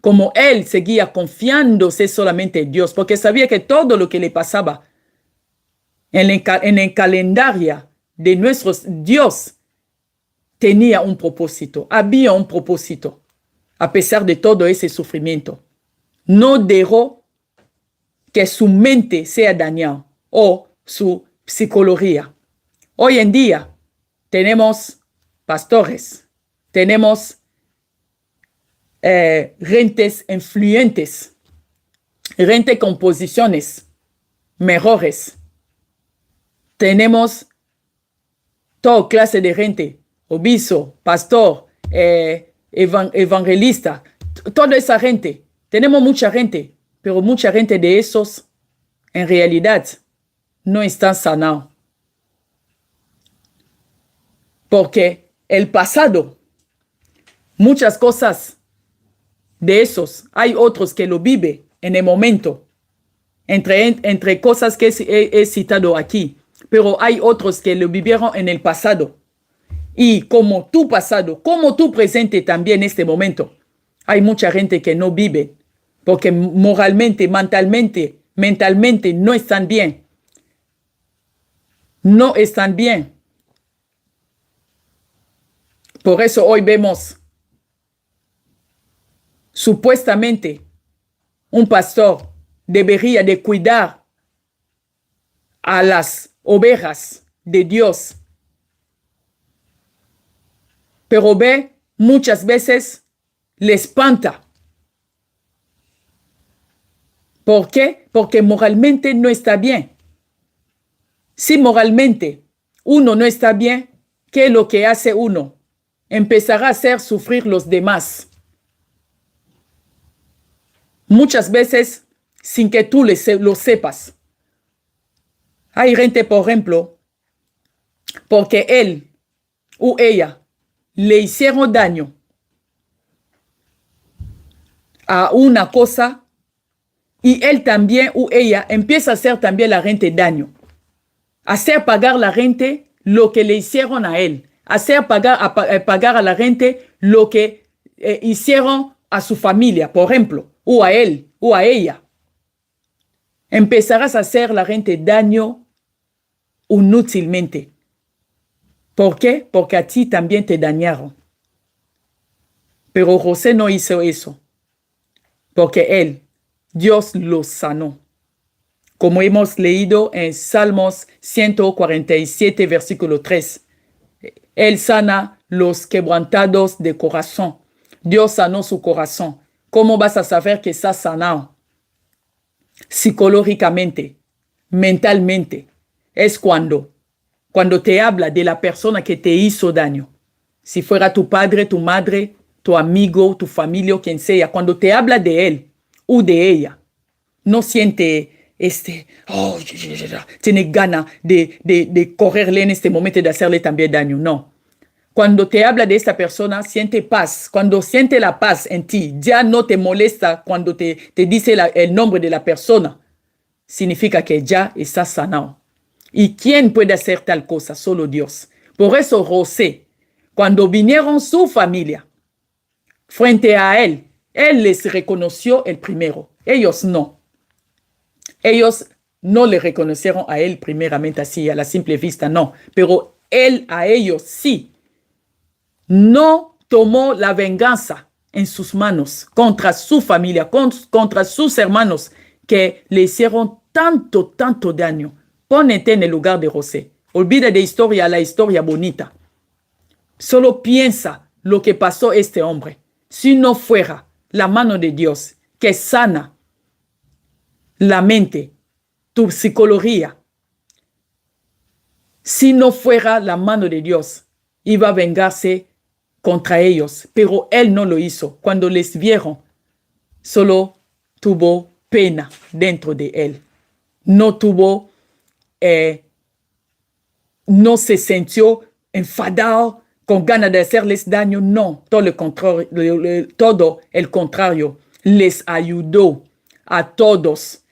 A: Como él seguía confiándose solamente en Dios, porque sabía que todo lo que le pasaba en el calendario de nuestros Dios tenía un propósito, había un propósito, a pesar de todo ese sufrimiento. No dejó que su mente sea dañada o su psicología. Hoy en día tenemos pastores, tenemos gentes influyentes, gente con posiciones mejores. Tenemos toda clase de gente, obispo, pastor, evangelista, toda esa gente. Tenemos mucha gente, pero mucha gente de esos en realidad no están sanados. Porque el pasado, muchas cosas de esos, hay otros que lo viven en el momento, entre cosas que he citado aquí, pero hay otros que lo vivieron en el pasado. Y como tu pasado, como tu presente también en este momento, hay mucha gente que no vive porque moralmente, mentalmente no están bien. No están bien. Por eso hoy vemos supuestamente un pastor debería de cuidar a las ovejas de Dios. Pero ve, muchas veces le espanta. ¿Por qué? Porque moralmente no está bien. Si moralmente uno no está bien, ¿qué es lo que hace uno? Empezará a hacer sufrir los demás. Muchas veces sin que tú lo sepas. Hay gente, por ejemplo, porque él o ella le hicieron daño a una cosa y él también o ella empieza a hacer también la gente daño. Hacer pagar a la gente lo que le hicieron a él. Hacer pagar a la gente lo que hicieron a su familia, por ejemplo, o a él o a ella. Empezarás a hacer la gente daño inútilmente. ¿Por qué? Porque a ti también te dañaron. Pero José no hizo eso. Porque él, Dios lo sanó. Como hemos leído en Salmos 147, versículo 3. Él sana los quebrantados de corazón. Dios sanó su corazón. ¿Cómo vas a saber que está sanado? Psicológicamente, mentalmente. Es cuando te habla de la persona que te hizo daño. Si fuera tu padre, tu madre, tu amigo, tu familia o quien sea. Cuando te habla de él o de ella, no siente tiene ganas de correrle en este momento y de hacerle también daño. No. Cuando te habla de esta persona, siente paz. Cuando siente la paz en ti, ya no te molesta cuando te dice el nombre de la persona. Significa que ya está sanado. ¿Y quién puede hacer tal cosa? Solo Dios. Por eso José, cuando vinieron su familia frente a él les reconoció el primero. Ellos no. Ellos no le reconocieron a él primeramente así, a la simple vista, no. Pero él a ellos sí. No tomó la venganza en sus manos contra su familia, contra sus hermanos que le hicieron tanto daño. Pónete en el lugar de José. Olvida de la historia bonita. Solo piensa lo que pasó este hombre. Si no fuera la mano de Dios que sana la mente, tu psicología, si no fuera la mano de Dios, iba a vengarse contra ellos, pero él no lo hizo. Cuando les vieron, solo tuvo pena dentro de él. No tuvo no se sintió enfadado, con ganas de hacerles daño. No, todo el contrario. Les ayudó a todos.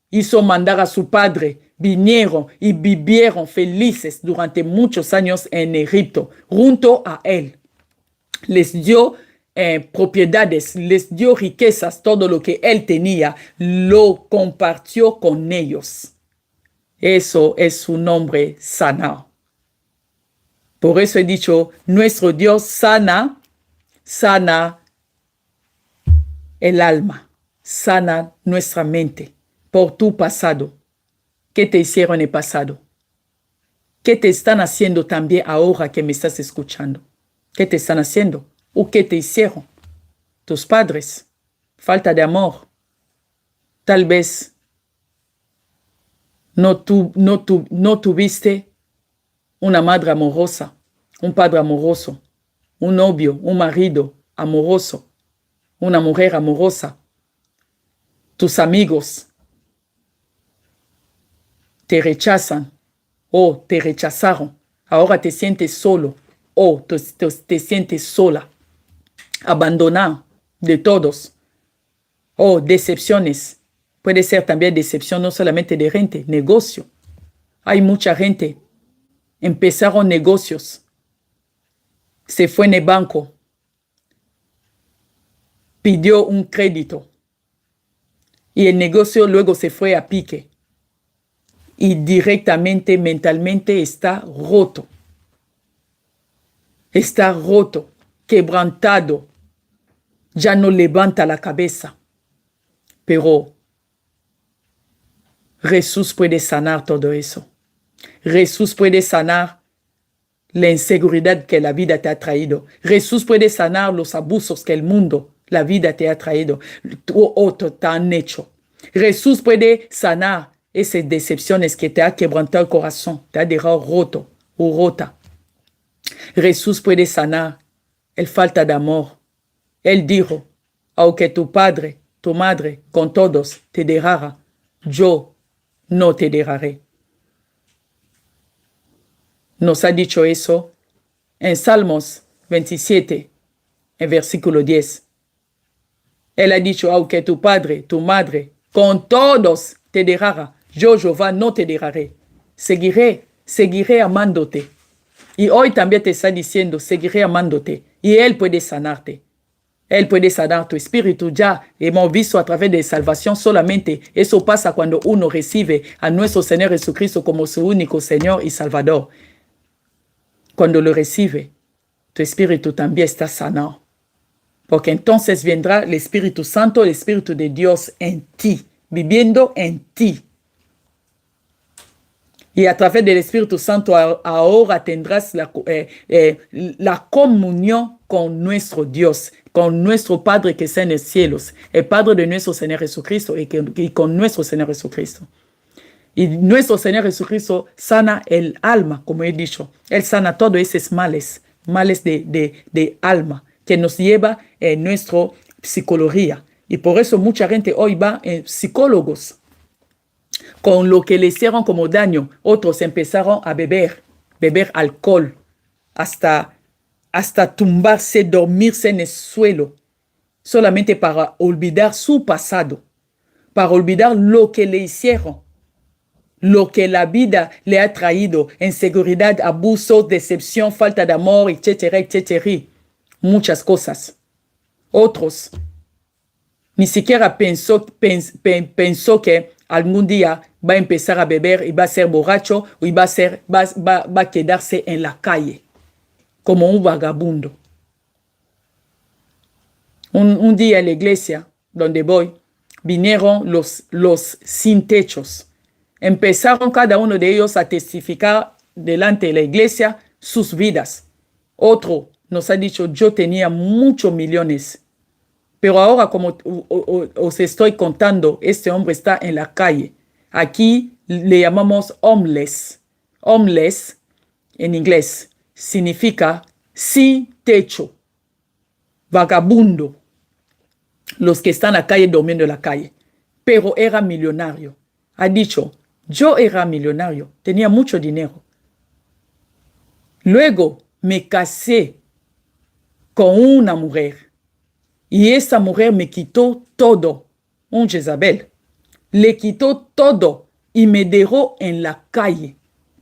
A: Hizo mandar a su padre. Vinieron y vivieron felices durante muchos años en Egipto, junto a él. Les dio propiedades, les dio riquezas, todo lo que él tenía, lo compartió con ellos. Eso es su nombre, sanar. Por eso he dicho, nuestro Dios sana el alma, sana nuestra mente por tu pasado. ¿Qué te hicieron en el pasado? ¿Qué te están haciendo también ahora que me estás escuchando? ¿Qué te están haciendo? ¿O qué te hicieron? Tus padres. Falta de amor. Tal vez no tuviste una madre amorosa, un padre amoroso, un novio, un marido amoroso, una mujer amorosa. Tus amigos te rechazan o te rechazaron. Ahora te sientes solo o te sientes sola, abandonado de todos. O decepciones. Puede ser también decepción no solamente de gente, negocio. Hay mucha gente. Empezaron negocios. Se fue en el banco. Pidió un crédito. Y el negocio luego se fue a pique. Y directamente, mentalmente, está roto. Está roto, quebrantado. Ya no levanta la cabeza. Pero Jesús puede sanar todo eso. Jesús puede sanar la inseguridad que la vida te ha traído. Jesús puede sanar los abusos que el mundo, la vida te ha traído o te han hecho. Jesús puede sanar esas decepciones que te ha quebrantado el corazón, te ha dejado roto o rota. Jesús puede sanar el falta de amor. Él dijo, aunque tu padre, tu madre, con todos te dejara, yo no te dejaré. Nos ha dicho eso en Salmos 27, en versículo 10. Él ha dicho, aunque tu padre, tu madre, con todos te dejara, yo, Jehová, no te dejaré. Seguiré amándote. Y hoy también te está diciendo, seguiré amándote. Y Él puede sanarte. Él puede sanar tu espíritu. Ya hemos visto a través de salvación solamente. Eso pasa cuando uno recibe a nuestro Señor Jesucristo como su único Señor y Salvador. Cuando lo recibe, tu espíritu también está sanado. Porque entonces vendrá el Espíritu Santo, el Espíritu de Dios en ti, viviendo en ti. Y a través del Espíritu Santo ahora tendrás la comunión con nuestro Dios, con nuestro Padre que está en los cielos, el Padre de nuestro Señor Jesucristo y con nuestro Señor Jesucristo. Y nuestro Señor Jesucristo sana el alma, como he dicho. Él sana todos esos males de alma que nos lleva en nuestra psicología. Y por eso mucha gente hoy va en psicólogos. Con lo que le hicieron como daño, otros empezaron a beber alcohol, hasta tumbarse, dormirse en el suelo, solamente para olvidar su pasado, para olvidar lo que le hicieron, lo que la vida le ha traído, inseguridad, abuso, decepción, falta de amor, etcétera, etcétera, muchas cosas. Otros ni siquiera pensó que algún día va a empezar a beber y va a ser borracho o va a quedarse en la calle como un vagabundo. Un día en la iglesia donde voy, vinieron los sin techos. Empezaron cada uno de ellos a testificar delante de la iglesia sus vidas. Otro nos ha dicho, yo tenía muchos millones. Pero ahora, como os estoy contando, este hombre está en la calle. Aquí le llamamos homeless. Homeless, en inglés, significa sin techo, vagabundo. Los que están en la calle durmiendo en la calle. Pero era millonario. Ha dicho, yo era millonario, tenía mucho dinero. Luego me casé con una mujer y esa mujer me quitó todo, un Jezabel. Le quitó todo y me dejó en la calle.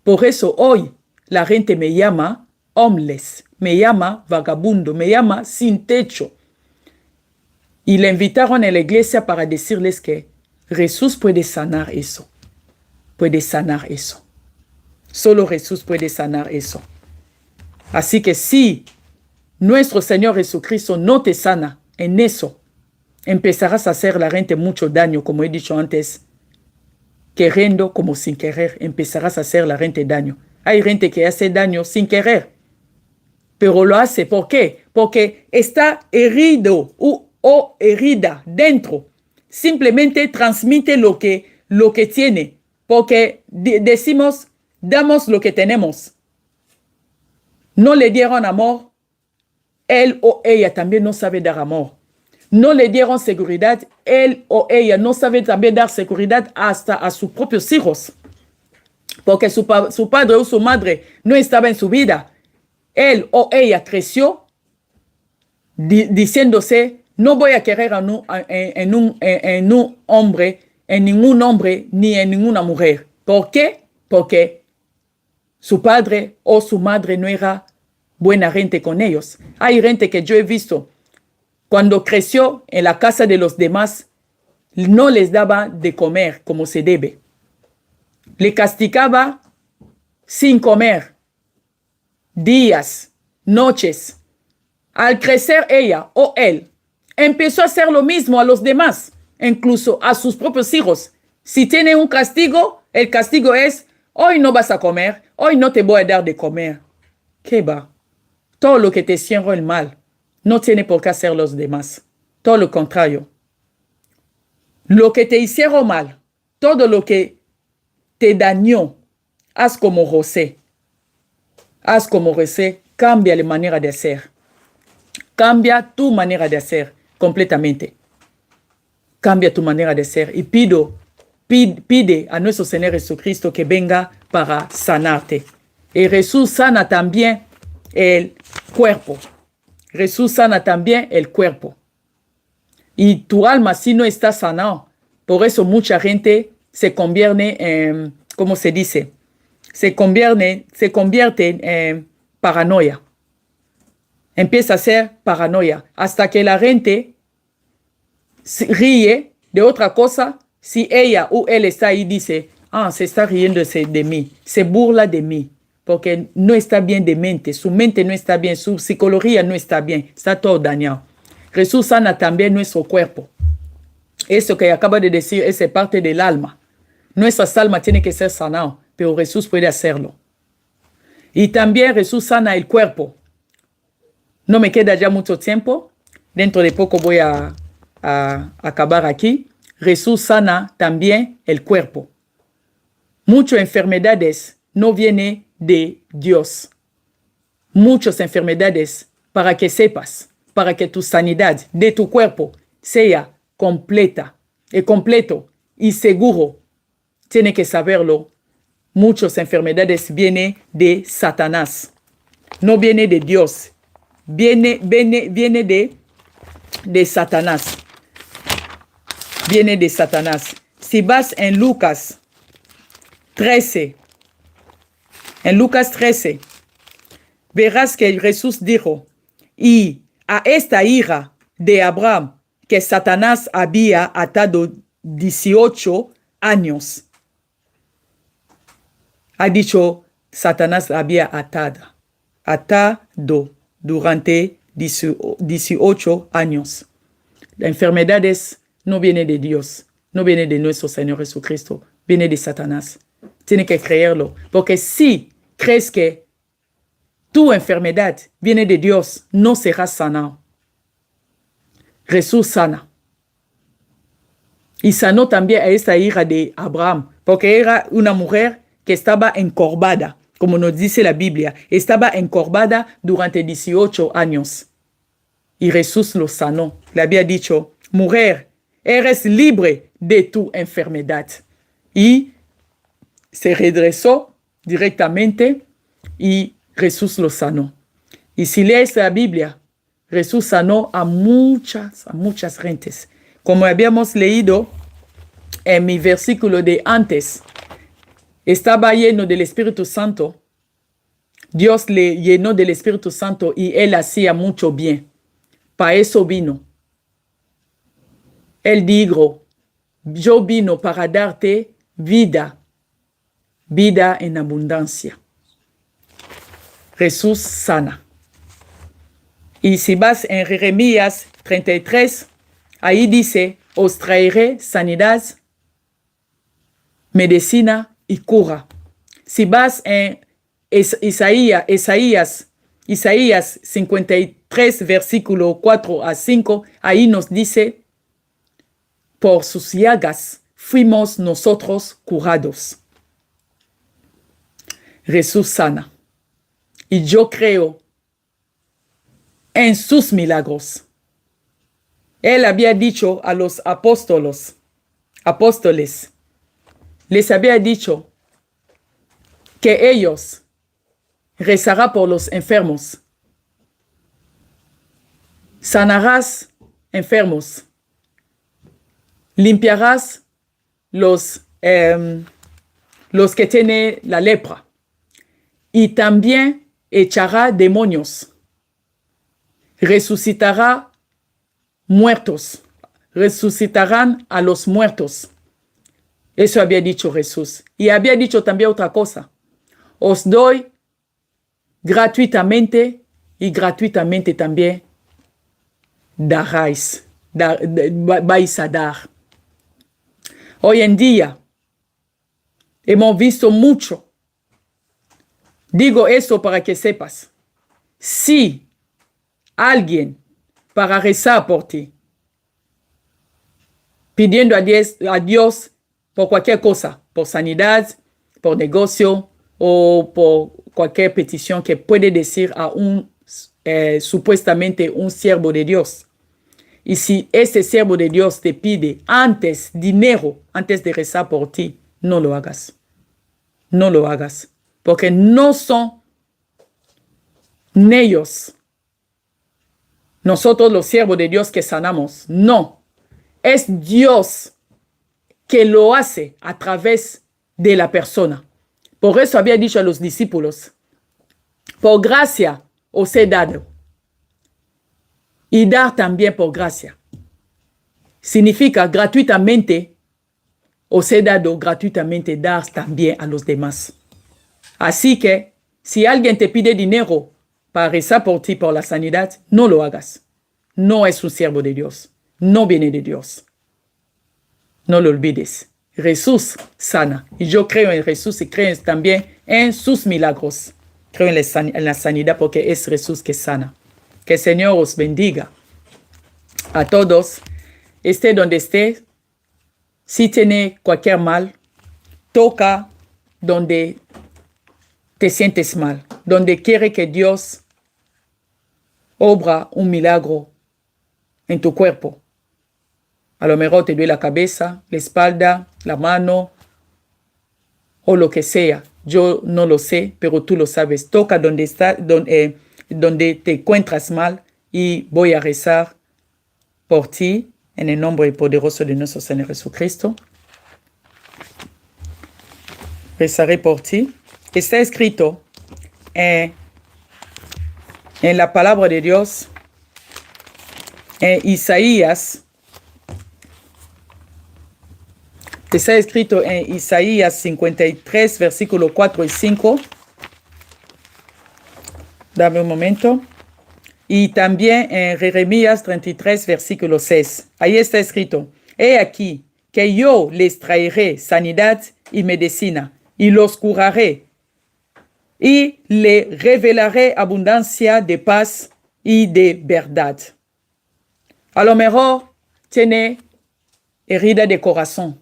A: Por eso hoy la gente me llama homeless, me llama vagabundo, me llama sin techo. Y le invitaron a la iglesia para decirles que Jesús puede sanar eso. Puede sanar eso. Solo Jesús puede sanar eso. Así que si nuestro Señor Jesucristo no te sana en eso, empezarás a hacer la gente mucho daño, como he dicho antes, queriendo como sin querer, empezarás a hacer la gente daño. Hay gente que hace daño sin querer, pero lo hace. ¿Por qué? Porque está herido o herida dentro. Simplemente transmite lo que tiene, porque decimos, damos lo que tenemos. No le dieron amor, él o ella también no sabe dar amor. No le dieron seguridad, él o ella no sabe también dar seguridad hasta a sus propios hijos. Porque su padre o su madre no estaba en su vida. Él o ella creció diciéndose, no voy a querer en un hombre, en ningún hombre ni en ninguna mujer. ¿Por qué? Porque su padre o su madre no era buena gente con ellos. Hay gente que yo he visto, cuando creció en la casa de los demás, no les daba de comer como se debe. Le castigaba sin comer, días, noches. Al crecer ella o él, empezó a hacer lo mismo a los demás, incluso a sus propios hijos. Si tiene un castigo, el castigo es, hoy no vas a comer, hoy no te voy a dar de comer. ¿Qué va? Todo lo que te hicieron el mal, no tiene por qué hacer los demás. Todo lo contrario. Lo que te hicieron mal, todo lo que te dañó, haz como José. Haz como José, cambia la manera de hacer. Cambia tu manera de hacer completamente. Cambia tu manera de ser y pide a nuestro Señor Jesucristo que venga para sanarte. Y Jesús sana también el cuerpo. Jesús sana también el cuerpo. Y tu alma si no está sana, por eso mucha gente se convierte en, ¿cómo se dice? Se convierte en paranoia. Empieza a ser paranoia hasta que la gente ríe de otra cosa. Si ella o él está ahí, dice, se está riendo de mí, se burla de mí, porque no está bien de mente, su mente no está bien, su psicología no está bien, está todo dañado. Jesús sana también nuestro cuerpo. Eso que acaba de decir es parte del alma. Nuestra alma tiene que ser sanada, pero Jesús puede hacerlo. Y también Jesús sana el cuerpo. No me queda ya mucho tiempo. Dentro de poco voy a acabar aquí. Jesús sana también el cuerpo. Muchas enfermedades no vienen de Dios. Muchas enfermedades, para que sepas, para que tu sanidad de tu cuerpo sea completa y completo y seguro, tiene que saberlo. Muchas enfermedades vienen de Satanás. No viene de Dios. Viene de Satanás. Viene de Satanás. Si vas en Lucas 13, verás que Jesús dijo, y a esta ira de Abraham que Satanás había atado 18 años. Ha dicho, Satanás había atado durante 18 años. Las enfermedades no vienen de Dios, no vienen de nuestro Señor Jesucristo, viene de Satanás. Tienes que creerlo, porque si crees que tu enfermedad viene de Dios, no serás sanado. Jesús sana. Y sanó también a esta hija de Abraham, porque era una mujer que estaba encorvada, como nos dice la Biblia. Estaba encorvada durante 18 años. Y Jesús lo sanó. Le había dicho, mujer, eres libre de tu enfermedad. Y se redresó directamente y Jesús lo sanó. Y si lees la Biblia, Jesús sanó a muchas gentes. Como habíamos leído en mi versículo de antes, estaba lleno del Espíritu Santo. Dios le llenó del Espíritu Santo y él hacía mucho bien. Para eso vino. Él dijo, yo vino para darte vida, vida en abundancia. Jesús sana. Y si vas en Jeremías 33, ahí dice, os traeré sanidad, medicina y cura. Si vas en Isaías 53, versículo 4 a 5, ahí nos dice, por sus llagas fuimos nosotros curados. Jesús sana. Y yo creo en sus milagros. Él había dicho a los apóstoles, les había dicho que ellos rezarán por los enfermos. Sanarás enfermos. Limpiarás los que tienen la lepra. Y también echará demonios. Resucitará muertos. Resucitarán a los muertos. Eso había dicho Jesús. Y había dicho también otra cosa. Os doy gratuitamente y gratuitamente también daráis. Vais a dar. Hoy en día hemos visto mucho. Digo eso para que sepas. Si alguien para rezar por ti, pidiendo a Dios por cualquier cosa, por sanidad, por negocio o por cualquier petición que puede decir a supuestamente un siervo de Dios. Y si ese siervo de Dios te pide antes dinero, antes de rezar por ti, no lo hagas. No lo hagas. Porque no son ellos, nosotros los siervos de Dios que sanamos. No. Es Dios que lo hace a través de la persona. Por eso había dicho a los discípulos, por gracia os he dado. Y dar también por gracia. Significa gratuitamente, os he dado gratuitamente, dar también a los demás. Así que, si alguien te pide dinero para rezar por ti, por la sanidad, no lo hagas. No es un siervo de Dios. No viene de Dios. No lo olvides. Jesús sana. Y yo creo en Jesús y creo también en sus milagros. Creo en la sanidad porque es Jesús que sana. Que el Señor os bendiga a todos. Esté donde esté. Si tiene cualquier mal, toca donde te sientes mal, donde quiere que Dios obra un milagro en tu cuerpo. A lo mejor te duele la cabeza, la espalda, la mano o lo que sea. Yo no lo sé, pero tú lo sabes. Toca donde te encuentras mal y voy a rezar por ti en el nombre poderoso de nuestro Señor Jesucristo. Rezaré por ti. Está escrito en la palabra de Dios, en Isaías. Está escrito en Isaías 53, versículos 4 y 5. Dame un momento. Y también en Jeremías 33, versículo 6. Ahí está escrito, he aquí que yo les traeré sanidad y medicina, y los curaré, y le revelaré abundancia de paz y de verdad. A lo mejor tiene herida de corazón.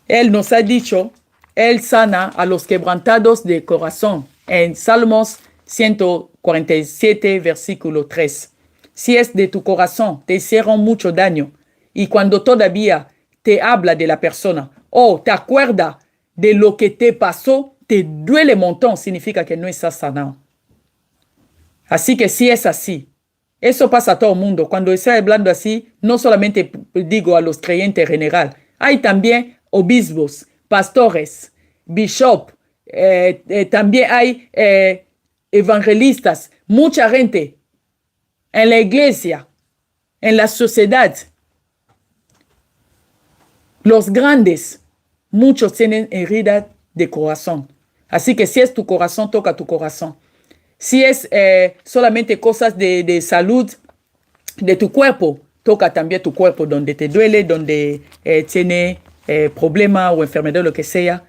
A: Él nos ha dicho, él sana a los quebrantados de corazón. En Salmos 147, versículo 3. Si es de tu corazón, te hicieron mucho daño. Y cuando todavía te habla de la persona, o te acuerda de lo que te pasó, te duele un montón, significa que no estás sanado. Así que si es así, eso pasa a todo el mundo. Cuando estoy hablando así, no solamente digo a los creyentes en general, hay también obispos, pastores, bishop, también hay evangelistas, mucha gente en la iglesia, en la sociedad. Los grandes, muchos tienen herida de corazón. Así que si es tu corazón, toca tu corazón. Si es solamente cosas de salud de tu cuerpo, toca también tu cuerpo, donde te duele, donde tiene problema o enfermedad, lo que sea.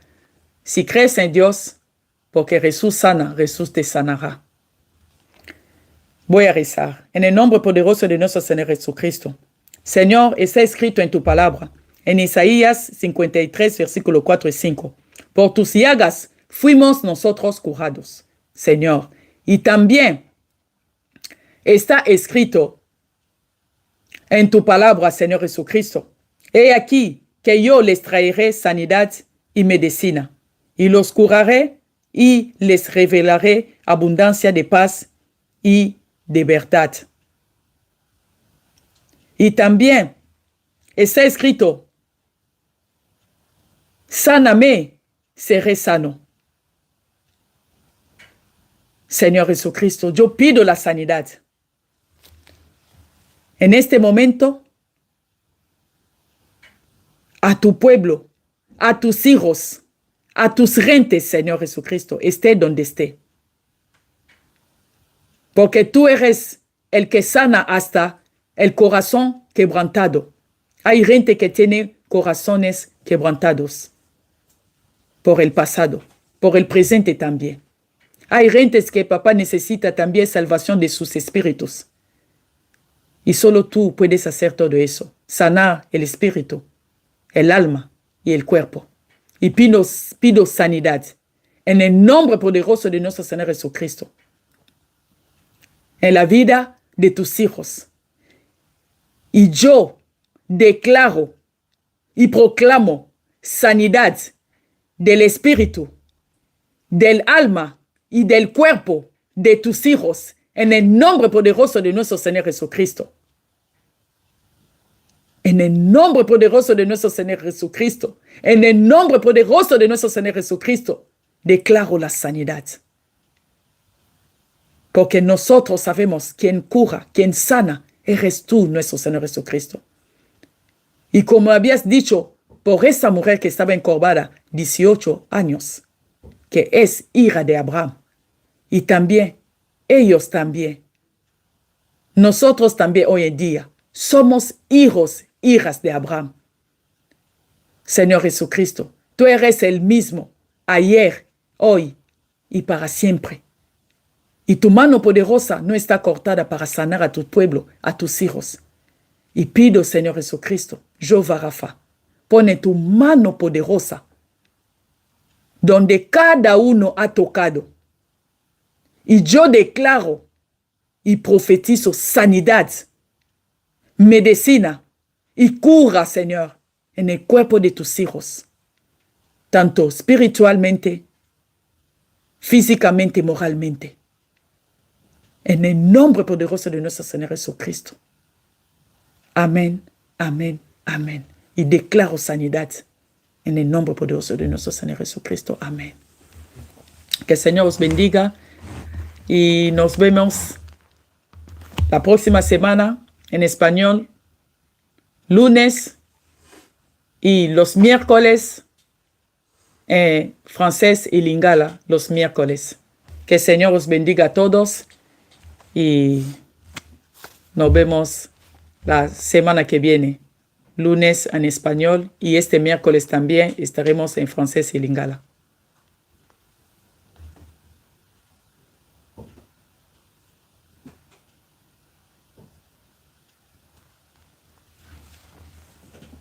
A: Si crees en Dios, porque Jesús sana, Jesús te sanará. Voy a rezar. En el nombre poderoso de nuestro Señor Jesucristo. Señor, está escrito en tu palabra, en Isaías 53, versículo 4 y 5. Por tus llagas fuimos nosotros curados, Señor. Y también está escrito en tu palabra, Señor Jesucristo. He aquí que yo les traeré sanidad y medicina, y los curaré y les revelaré abundancia de paz y de verdad. Y también está escrito, sáname, seré sano. Señor Jesucristo, yo pido la sanidad. En este momento, a tu pueblo, a tus hijos, a tus gentes, Señor Jesucristo, esté donde esté. Porque tú eres el que sana hasta el corazón quebrantado. Hay gente que tiene corazones quebrantados por el pasado, por el presente también. Hay gentes que papá necesita también salvación de sus espíritus. Y solo tú puedes hacer todo eso. Sanar el espíritu, el alma y el cuerpo. Y pido sanidad en el nombre poderoso de nuestro Señor Jesucristo. En la vida de tus hijos. Y yo declaro y proclamo sanidad del espíritu, del alma y del cuerpo de tus hijos en el nombre poderoso de nuestro Señor Jesucristo. En el nombre poderoso de nuestro Señor Jesucristo. En el nombre poderoso de nuestro Señor Jesucristo. Declaro la sanidad. Porque nosotros sabemos quién cura, quién sana, eres tú, nuestro Señor Jesucristo. Y como habías dicho, por esa mujer que estaba encorvada 18 años, que es hija de Abraham, y también, ellos también, nosotros también hoy en día, somos hijos, hijas de Abraham. Señor Jesucristo, tú eres el mismo, ayer, hoy y para siempre. Y tu mano poderosa no está cortada para sanar a tu pueblo, a tus hijos. Y pido, Señor Jesucristo, Jehová Rafa, pone tu mano poderosa donde cada uno ha tocado. Y yo declaro y profetizo sanidad, medicina y cura, Señor, en el cuerpo de tus hijos, tanto espiritualmente, físicamente y moralmente. En el nombre poderoso de nuestro Señor Jesucristo. Amén, amén, amén. Y declaro sanidad en el nombre poderoso de nuestro Señor Jesucristo. Amén. Que el Señor os bendiga y nos vemos la próxima semana en español, lunes y los miércoles en francés y lingala los miércoles. Que el Señor os bendiga a todos y nos vemos la semana que viene, lunes en español y este miércoles también estaremos en francés y lingala.